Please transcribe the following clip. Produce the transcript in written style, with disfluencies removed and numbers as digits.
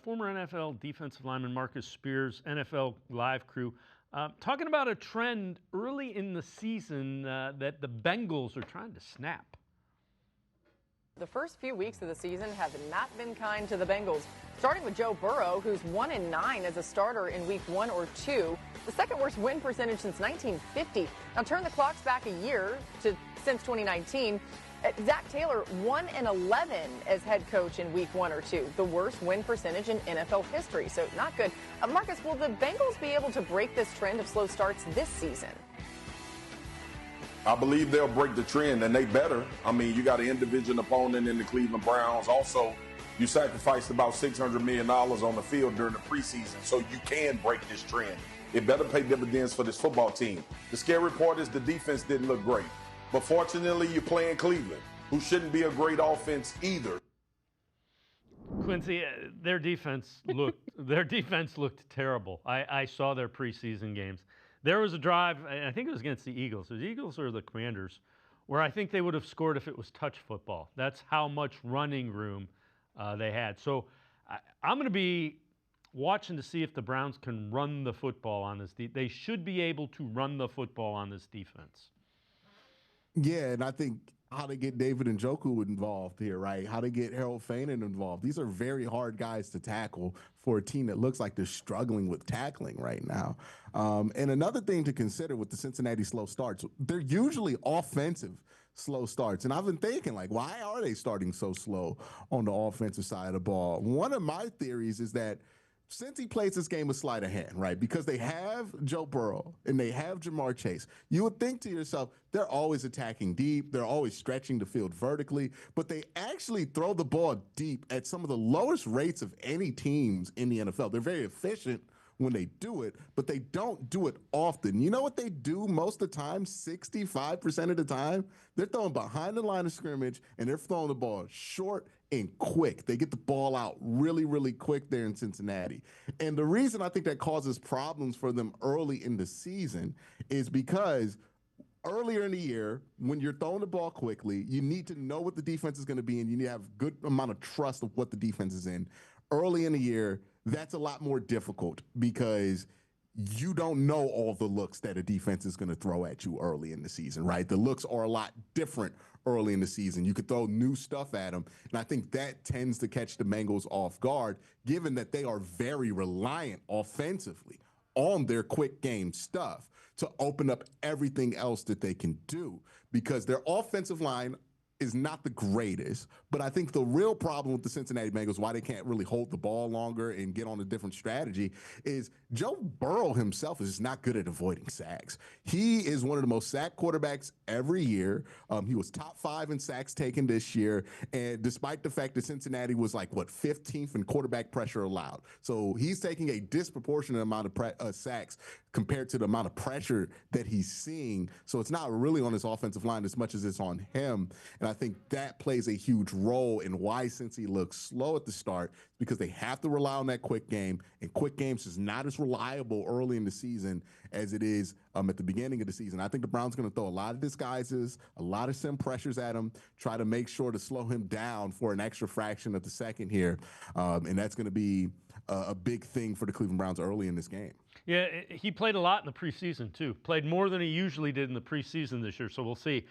former NFL defensive lineman Marcus Spears, NFL Live crew, talking about a trend early in the season that the Bengals are trying to snap. The first few weeks of the season have not been kind to the Bengals, starting with Joe Burrow, who's 1-9 as a starter in week 1 or 2, the second worst win percentage since 1950. Now turn the clocks back a year to since 2019. Zach Taylor 1-11 as head coach in week 1 or 2, the worst win percentage in NFL history. So not good. Marcus, will the Bengals be able to break this trend of slow starts this season? I believe they'll break the trend, and they better. I mean, you got an in-division opponent in the Cleveland Browns. Also, you sacrificed about $600 million on the field during the preseason, so you can break this trend. It better pay dividends for this football team. The scary part is the defense didn't look great. But fortunately, you're playing Cleveland, who shouldn't be a great offense either. Quincy, their defense looked terrible. I saw their preseason games. There was a drive, I think it was against the Eagles. It was the Eagles or the Commanders, where I think they would have scored if it was touch football. That's how much running room they had. So I'm going to be watching to see if the Browns can run the football on this. They should be able to run the football on this defense. Yeah, and I think how to get David Njoku involved here, right? How to get Harold Fainin involved. These are very hard guys to tackle for a team that looks like they're struggling with tackling right now. And another thing to consider with the Cincinnati slow starts, they're usually offensive slow starts. And I've been thinking, like, why are they starting so slow on the offensive side of the ball? One of my theories is that since he plays this game with sleight of hand, right, because they have Joe Burrow and they have Jamar Chase, you would think to yourself, they're always attacking deep, they're always stretching the field vertically, but they actually throw the ball deep at some of the lowest rates of any teams in the NFL. They're very efficient when they do it, but they don't do it often. You know what they do most of the time? 65% of the time, they're throwing behind the line of scrimmage and they're throwing the ball short and quick. They get the ball out really, really quick there in Cincinnati. And the reason I think that causes problems for them early in the season is because earlier in the year, when you're throwing the ball quickly, you need to know what the defense is going to be, and you need to have a good amount of trust of what the defense is in. Early in the year, that's a lot more difficult because you don't know all the looks that a defense is going to throw at you early in the season, right? The looks are a lot different early in the season. You could throw new stuff at them, and I think that tends to catch the Bengals off guard, given that they are very reliant offensively on their quick game stuff to open up everything else that they can do, because their offensive line is not the greatest, but I think the real problem with the Cincinnati Bengals, why they can't really hold the ball longer and get on a different strategy, is Joe Burrow himself is not good at avoiding sacks. He is one of the most sacked quarterbacks every year. He was top 5 in sacks taken this year, and despite the fact that Cincinnati was like, 15th in quarterback pressure allowed. So he's taking a disproportionate amount of sacks compared to the amount of pressure that he's seeing. So it's not really on his offensive line as much as it's on him. And I think that plays a huge role in why Cincy looks slow at the start, because they have to rely on that quick game, and quick games is not as reliable early in the season as it is at the beginning of the season. I think the Browns are going to throw a lot of disguises, a lot of sim pressures at him, try to make sure to slow him down for an extra fraction of the second here. And that's going to be a big thing for the Cleveland Browns early in this game. Yeah, he played a lot in the preseason, too. Played more than he usually did in the preseason this year, so we'll see.